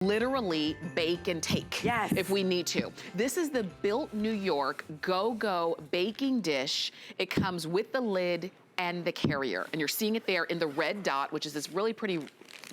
literally bake and take if we need to. This is the Built New York GoGo baking dish. It comes with the lid and the carrier, and you're seeing it there in the red dot, which is this really pretty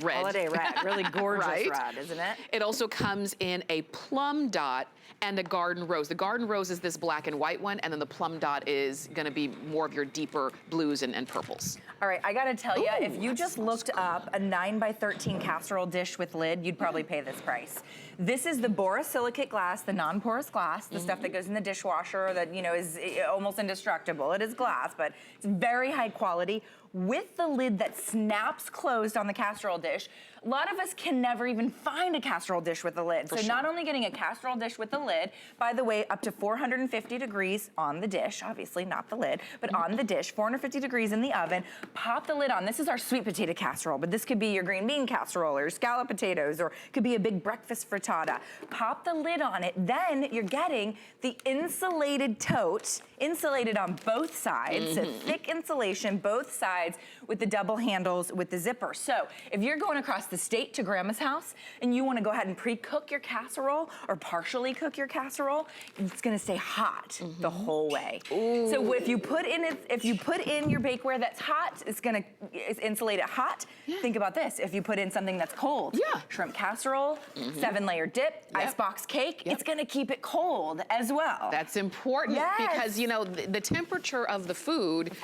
red. Holiday red, really gorgeous right? red, isn't it? It also comes in a plum dot and a garden rose. The garden rose is this black and white one, and then the plum dot is gonna be more of your deeper blues and purples. All right, I gotta tell you, if you just looked up a 9x13 casserole dish with lid, you'd probably pay this price. This is the borosilicate glass, the non-porous glass, the stuff that goes in the dishwasher that, you know, is almost indestructible. It is glass, but it's very high quality with the lid that snaps closed on the casserole dish. A lot of us can never even find a casserole dish with a lid. So not only getting a casserole dish with a lid, by the way, up to 450 degrees on the dish, obviously not the lid, but on the dish, 450 degrees in the oven, pop the lid on. This is our sweet potato casserole, but this could be your green bean casserole or scallop potatoes, or it could be a big breakfast frittata. Pop the lid on it, then you're getting the insulated tote, insulated on both sides, so thick insulation, both sides, with the double handles with the zipper. So if you're going across the state to grandma's house and you wanna go ahead and pre-cook your casserole or partially cook your casserole, it's gonna stay hot the whole way. Ooh. So if you put in your bakeware that's hot, it's insulate it hot. Think about this, if you put in something that's cold, shrimp casserole, 7-layer dip, icebox cake, it's gonna keep it cold as well. That's important because, you know, the temperature of the food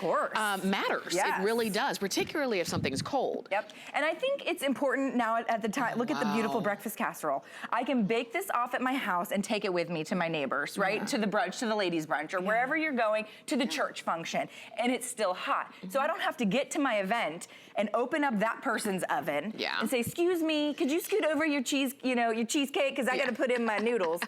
matters. It really does, particularly if something's cold. And I think it's important now at the time, look at the beautiful breakfast casserole. I can bake this off at my house and take it with me to my neighbors, right? To the brunch, to the ladies' brunch, or wherever you're going, to the church function, and it's still hot. So I don't have to get to my event and open up that person's oven and say, excuse me, could you scoot over your cheese, you know, your cheesecake, because I gotta put in my noodles.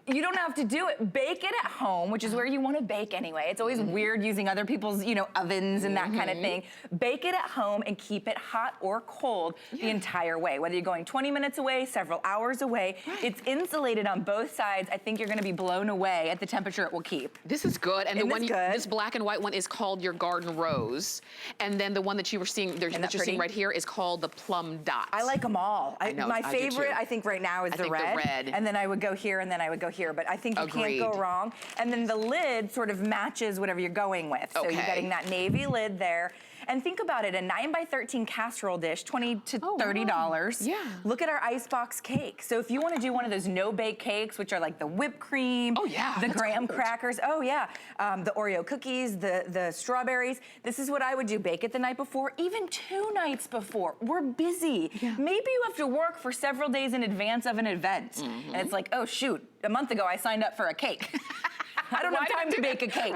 You don't have to do it. Bake it at home, which is where you wanna bake anyway. It's always weird using other people's, you know, ovens and that kind of thing. Bake it at home and keep it hot or cold the entire way. Whether you're going 20 minutes away, several hours away, it's insulated on both sides. I think you're gonna be blown away at the temperature it will keep. This is good. And the one, this black and white one is called your garden rose. And then the one that you were seeing, that you're seeing right here is called the plum dot. I like them all. My favorite, I think right now is the red. And then I would go here and then I would go here. But I think you can't go wrong. And then the lid sort of matches whatever you're going with. So you're getting that navy lid there. And think about it, a 9x13 casserole dish, $20 to $30. Look at our icebox cake. So if you want to do one of those no-bake cakes, which are like the whipped cream, the graham crackers, the Oreo cookies, the strawberries, this is what I would do. Bake it the night before, even 2 nights before. We're busy. Maybe you have to work for several days in advance of an event. And it's like, oh shoot, a month ago I signed up for a cake. I don't have time to bake a cake.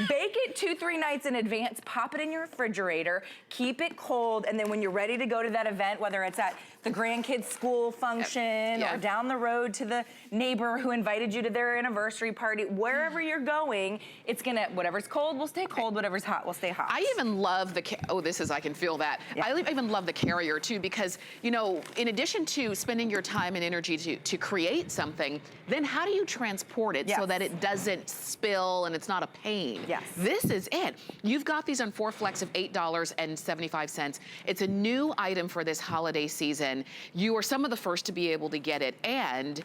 Bake it 2-3 nights in advance, pop it in your refrigerator, keep it cold, and then when you're ready to go to that event, whether it's at the grandkids' school function or down the road to the neighbor who invited you to their anniversary party, wherever you're going, it's gonna, whatever's cold will stay cold, whatever's hot will stay hot. I even love the, I can feel that. I even love the carrier too, because, you know, in addition to spending your time and energy to create something, then how do you transport it so that it doesn't spill and it's not a pain? This is it. You've got these on 4 flex of $8.75. It's a new item for this holiday season. You are some of the first to be able to get it. And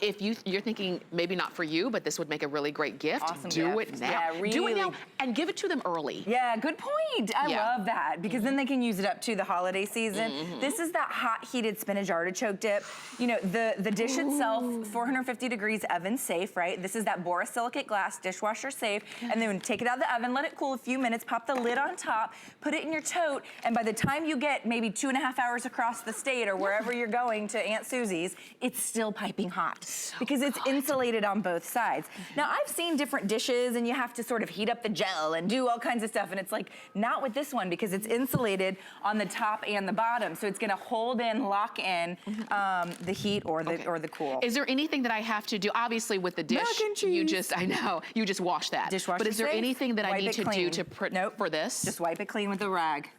if you're thinking maybe not for you, but this would make a really great gift, do it now. Do it now and give it to them early. Good point. I love that, because then they can use it up to the holiday season. This is that hot heated spinach artichoke dip. You know, the dish itself, 450 degrees, oven safe, right? This is that borosilicate glass, dishwasher safe. And then take it out of the oven, let it cool a few minutes, pop the lid on top, put it in your tote, and by the time you get maybe 2.5 hours across the state or wherever you're going to Aunt Susie's, it's still piping hot because it's insulated on both sides. Now, I've seen different dishes and you have to sort of heat up the gel and do all kinds of stuff, and it's like, not with this one, because it's insulated on the top and the bottom, so it's gonna hold in, lock in the heat or the cool. Is there anything that I have to do? Obviously with the dish, you just wash that. Dishwasher but is there safe. anything that I need to do to for this? Just wipe it clean with a rag.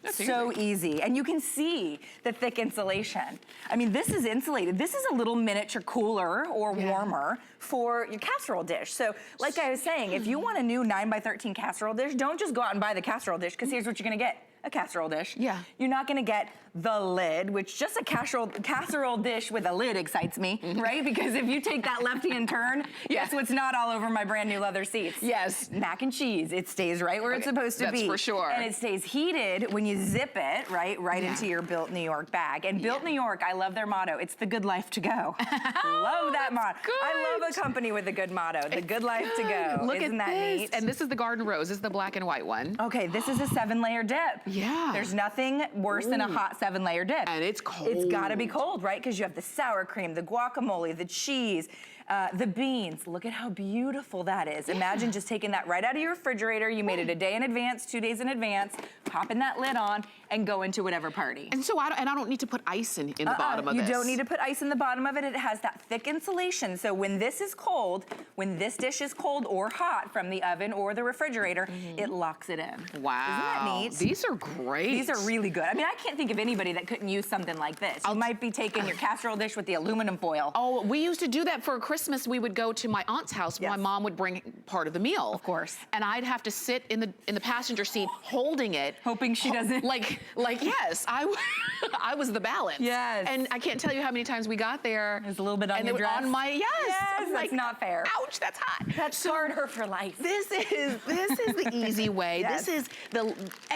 That's so easy. And you can see the thick insulation. I mean, this is insulated. This is a little miniature cooler or warmer for your casserole dish. So like I was saying, if you want a new 9x13 casserole dish, don't just go out and buy the casserole dish, because here's what you're gonna get. A casserole dish. You're not gonna get the lid, which just a casserole dish with a lid excites me, right? Because if you take that left-hand turn, guess what's not all over my brand new leather seats? Yes. Mac and cheese. It stays right where it's supposed to be. That's for sure. And it stays heated when you zip it, right into your Built New York bag. And Built New York, I love their motto. It's the good life to go. Love that motto. I love a company with a good motto. The good life to go. Look Isn't at that this. neat? And this is the Garden Rose. This is the black and white one. Okay, this is a 7-layer dip. Yeah. There's nothing worse than a hot 7-layer dip. And it's cold. It's gotta be cold, right? Because you have the sour cream, the guacamole, the cheese, the beans. Look at how beautiful that is. Imagine just taking that right out of your refrigerator. You made it a day in advance, 2 days in advance, popping that lid on, and go into whatever party. And so I don't need to put ice in the bottom of this. You don't need to put ice in the bottom of it. It has that thick insulation. So when this is cold, when this dish is cold or hot from the oven or the refrigerator, it locks it in. Wow. Isn't that neat? These are great. These are really good. I mean, I can't think of anybody that couldn't use something like this. You might be taking your casserole dish with the aluminum foil. Oh, we used to do that for Christmas. We would go to my aunt's house. My mom would bring part of the meal. Of course. And I'd have to sit in the passenger seat holding it. Hoping she doesn't. Like yes, I was the balance. Yes. And I can't tell you how many times we got there. There's a little bit on and your they were dress. on my, Yes, I'm that's not fair. Ouch, that's hot. That's harder for life. This is the easy way. Yes. This is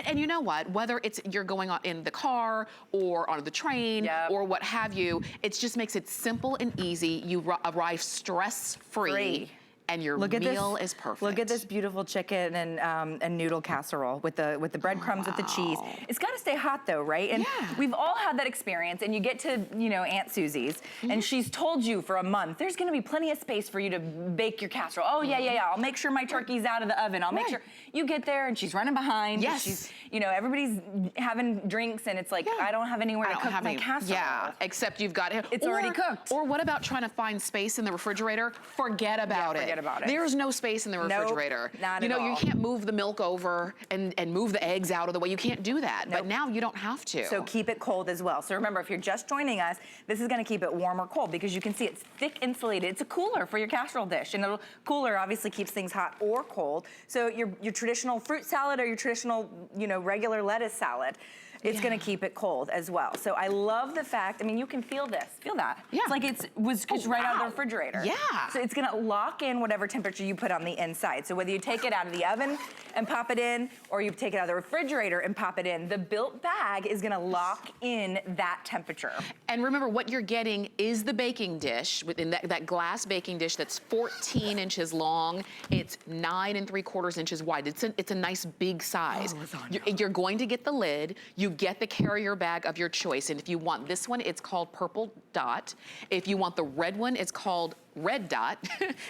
and you know what? Whether it's you're going on in the car or on the train or what have you, it just makes it simple and easy. You arrive stress-free. And your meal is perfect. Look at this beautiful chicken and noodle casserole with the breadcrumbs with the cheese. It's got to stay hot though, right? And we've all had that experience. And you get to Aunt Susie's, and she's told you for a month there's going to be plenty of space for you to bake your casserole. Oh yeah. I'll make sure my turkey's out of the oven. I'll make sure you get there, and she's running behind. Yes. She's everybody's having drinks, and it's like I don't have anywhere to cook my casserole. Yeah, except you've got it. It's already cooked. Or what about trying to find space in the refrigerator? Forget about it. Forget about it. There's no space in the refrigerator. Nope, not at all. You can't move the milk over and move the eggs out of the way. You can't do that. Nope. But now you don't have to. So keep it cold as well. So remember, if you're just joining us, this is gonna keep it warm or cold because you can see it's thick insulated. It's a cooler for your casserole dish, and a cooler obviously keeps things hot or cold. So your traditional fruit salad or your traditional, regular lettuce salad, it's gonna keep it cold as well. So I love the fact, you can feel this. Feel that. Yeah. It's like it's right out of the refrigerator. Yeah. So it's gonna lock in whatever temperature you put on the inside. So whether you take it out of the oven and pop it in, or you take it out of the refrigerator and pop it in, the Built bag is gonna lock in that temperature. And remember, what you're getting is the baking dish, within that glass baking dish that's 14 inches long. It's 9 3/4 inches wide. It's a nice big size. You're going to get the lid. You get the carrier bag of your choice. And if you want this one, it's called Purple Dot. If you want the red one, it's called Red Dot.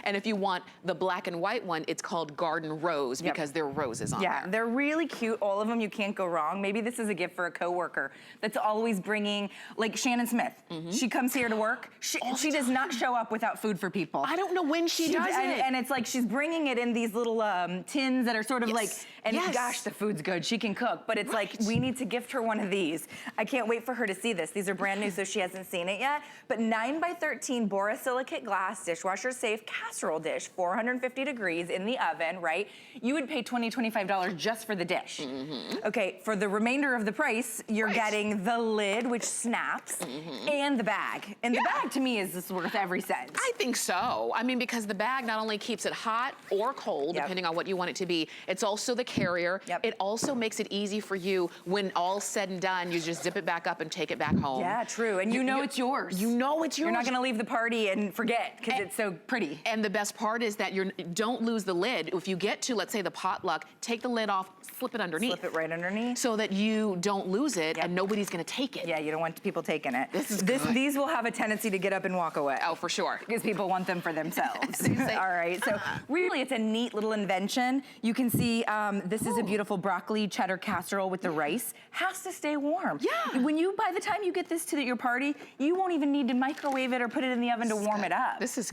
And if you want the black and white one, it's called Garden Rose because there are roses on there. Yeah, they're really cute. All of them, you can't go wrong. Maybe this is a gift for a coworker that's always bringing, like Shannon Smith. She comes here to work. She does not show up without food for people. I don't know when she does it. And it's like she's bringing it in these little tins that are sort of like, and gosh, the food's good. She can cook. But it's like, we need to gift her one of these. I can't wait for her to see this. These are brand new, so she hasn't seen it yet. But 9 by 13 borosilicate glass dishwasher safe casserole dish, 450 degrees in the oven, right? You would pay $20, $25 just for the dish. Okay, for the remainder of the price, you're getting the lid, which snaps, and the bag. And the bag to me is worth every cent. I think so. Because the bag not only keeps it hot or cold, depending on what you want it to be, it's also the carrier. It also makes it easy for you when all's said and done, you just zip it back up and take it back home. Yeah, true. And you know it's yours. You know it's yours. You're not gonna leave the party and forget because it's so pretty. And the best part is that don't lose the lid. If you get to, let's say, the potluck, take the lid off, slip it underneath. Slip it right underneath. So that you don't lose it and nobody's gonna take it. Yeah, you don't want people taking it. These will have a tendency to get up and walk away. Oh, for sure. Because people want them for themselves. All right, so really it's a neat little invention. You can see this is a beautiful broccoli cheddar casserole with the rice. Has to stay warm. Yeah. By the time you get this to your party, you won't even need to microwave it or put it in the oven to warm it up. This is